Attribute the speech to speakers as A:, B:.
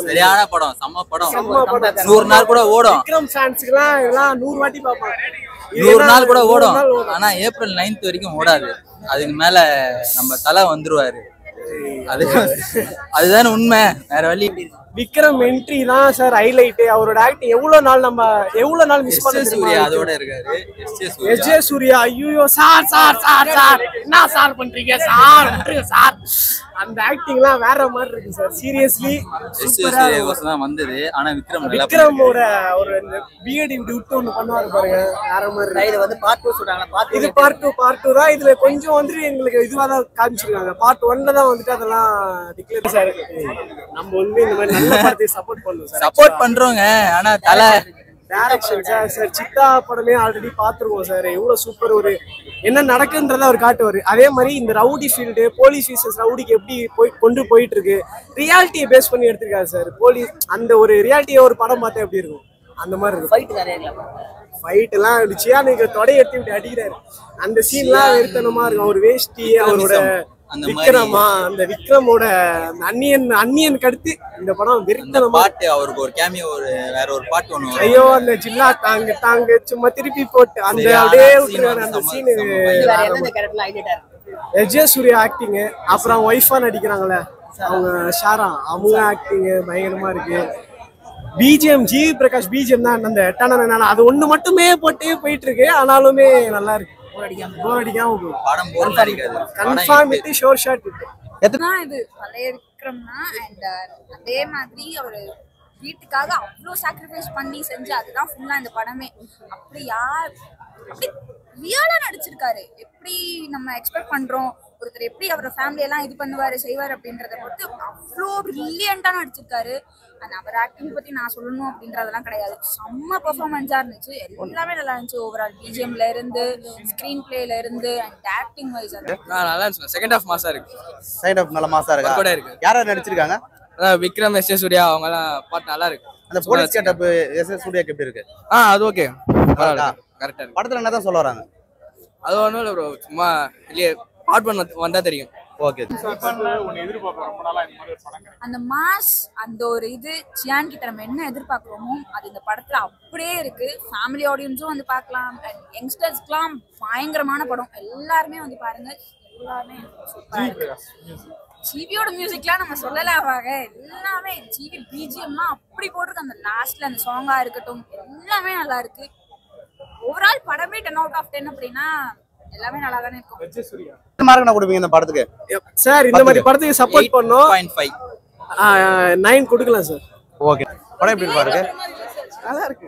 A: சரியான படம், செம்ம படம். 100 நாள் கூட ஓடும்.
B: விக்ரம் ஃபேன்ஸ்க்குலாம் இதெல்லாம் 100 வாட்டி பார்ப்பாங்க.
A: 100 நாள் கூட ஓடும். ஆனா ஏப்ரல் 9th வரைக்கும் ஓடாது. அதுக்கு மேல நம்ம தலை வந்துருவாரு. அதுதான் உண்மை, வேற வழி.
B: விக்ரம் என்ட்ரி தான் சார் ஹைலைட். அவரோட ஆக்டிங் எவ்வளவு நாள் மிஸ் பண்ண
A: சூர்யா அதோட இருக்காரு.
B: எஸ்.ஜே. சூர்யா ஐயோ சார் என்ன சார் பண்றீங்க சார் அந்த ஆக்டிங்லாம் வேற மாதிரி இருக்கு சார். சீரியஸ்லி
A: சூப்பரா தான் வந்தது. ஆனா
B: விக்ரமோட ஒரு பிஎடி விட்டு ஒன்னு பண்ணுவாரு பாருங்க, வேற மாதிரி.
C: இது வந்து பார்ட் 2 சொல்றாங்க.
B: இது பார்ட் 2 தான். இதுல கொஞ்சம் வந்து எங்களுக்கு இதுவா தான் காமிச்சிருக்காங்க. பார்ட் 1ல தான் வந்துட்டு அதெல்லாம் டிக்ளேர் சார். நம்ம வந்து இந்த மாதிரி நல்ல படத்தை சப்போர்ட் பண்ணுவோம் சார்.
A: சப்போர்ட் பண்றோங்க. ஆனா தலை
B: டைரக்ஷன் சார் சித்தா படமே ஆல்ரெடி பார்த்துருவோம் சார். எவ்வளவு சூப்பர், ஒரு என்ன நடக்குன்றத அவர் காட்டுவார். அதே மாதிரி இந்த ரவுடி ஃபீல்டு, போலீஸ் வீசஸ் ரவுடிக்கு எப்படி கொண்டு போயிட்டு இருக்கு, ரியாலிட்டியை பேஸ் பண்ணி எடுத்திருக்காரு சார். போலீஸ் அந்த ஒரு ரியாலிட்டியை ஒரு படம் பார்த்தா எப்படி இருக்கும் அந்த மாதிரி இருக்கும். ஃபைட் எல்லாம் சியானுக்கு தொடைய எடுத்து விட்டு அடிக்கிறாரு. அந்த சீன்லாம் வெறித்தனமா இருக்கும். ஒரு வேஷ்டி, அவரோட விக்ரமா, அந்த விக்ரமோட அன்னியனுக்கு அடுத்து இந்த படம் வெறித்தனமா.
A: பாட்டு அவருக்கு ஒரு கேமியோ, ஒரு வேற ஒரு பாட்டு ஒண்ணு.
B: ஐயோ அந்த ஜில்லா தாங்க சும்மா திருப்பி போட்டு அந்த அப்படியே விட்டுருவாரு. அந்த சீனு எஸ்.ஜே. சூர்யா ஆக்டிங். அப்புறம் ஒய்ஃபா நடிக்கிறாங்களே அவங்க ஷாரா, அவங்க ஆக்டிங் பயங்கரமா இருக்கு. பிஜிஎம் ஜி பிரகாஷ் பிஜிஎம் தான் அந்த அது ஒண்ணு மட்டுமே போட்டு போயிட்டு இருக்கு. ஆனாலுமே நல்லா இருக்கு.
A: படம் போர் அடிக்காது.
B: Confirm with sure shot.
D: எத்தனை இது பழைய விக்ரம்னா அண்ட் அதே மாதிரி அவரு வீட்டுக்காக அவ்வளோ சாக்ரிஃபைஸ் பண்ணி செஞ்சு அதுதான் ஃபுல்லா இந்த படமே. அப்படி ரியலா நடிச்சிருக்காரு. எப்படி நம்ம எக்ஸ்பெக்ட் பண்றோம் ஒருத்தர் எப்படி அவரோட ஃபேமிலி எல்லாம் இது பண்ணுவாரு செய்வாரு அப்படின்றத பொறுத்து அவ்வளோ பிரில்லியண்டா நடிச்சிருக்காரு. அண்ட் அவர் ஆக்டிங் பத்தி நான் சொல்லணும் அப்படின்றதெல்லாம் கிடையாது. செம்ம பெர்ஃபார்மன்ஸா இருந்துச்சு. எல்லாமே நல்லா இருந்துச்சு. ஓவரால் பிஜிஎம்ல இருந்து ஸ்கிரீன் பிளேல இருந்து அண்ட் ஆக்டிங் வைஸ்
E: நல்லா இருந்துச்சு. செகண்ட் ஹாஃப் மாசா இருக்கு.
F: செகண்ட் ஹாஃப் நல்ல மாசா இருக்கு.
E: கூட இருக்கு.
F: யாராவது நடிச்சிருக்காங்க?
E: விக்ரம், எஸ்.ஜே. சூர்யா அவங்க எல்லாம் பாட்டு நல்லா இருக்கு.
F: அந்த போலீஸ் கெட்டப் எஸ்.ஜே. சூர்யாக்கு எப்படி இருக்கு?
E: அது ஓகே, கரெக்டா இருக்கு.
F: படத்துல என்னதான் சொல்ல வராங்க?
E: அது ஒண்ணும் இல்ல ப்ரோ, சும்மா இல்லையே பார்ட் 1 வந்தா தெரியும்.
F: ஓகே.
D: அந்த மாஸ், அந்த ஒரு இது சியான் கிட்ட நம்ம என்ன எதிர்பார்க்கிறோமோ அது இந்த படத்துல அப்படியே இருக்கு. ஃபேமிலி ஆடியன்ஸும் வந்து பார்க்கலாம். யங்ஸ்டர்ஸ்க்குலாம் பயங்கரமான படம். எல்லாருமே வந்து பாருங்க. எல்லாருமே சூப்பரா இருக்கு. ஜிவியோட மியூசிக்லாம் நம்ம சொல்லலாவாங்க. எல்லாமே ஜிவி பிஜிஎம்லாம் அப்படி போட்டிருக்கு. அந்த லாஸ்ட்ல அந்த சாங்கா இருக்கட்டும் எல்லாமே நல்லா இருக்கு. ஓவரால் படமே 10 out of 10 அப்படின்னா எல்லாமே நல்லா தானே இருக்கும்.
F: எத்தனை மார்க் நான் கொடுப்பீங்க இந்த படத்துக்கு?
B: சார் இந்த மாதிரி படத்துக்கு சப்போர்ட் பண்ணோம்.
A: 8.5
B: 9 கொடுக்கலாம் சார்.
F: ஓகே. படம் எப்படி இருக்கு?
B: நல்லா இருக்கு.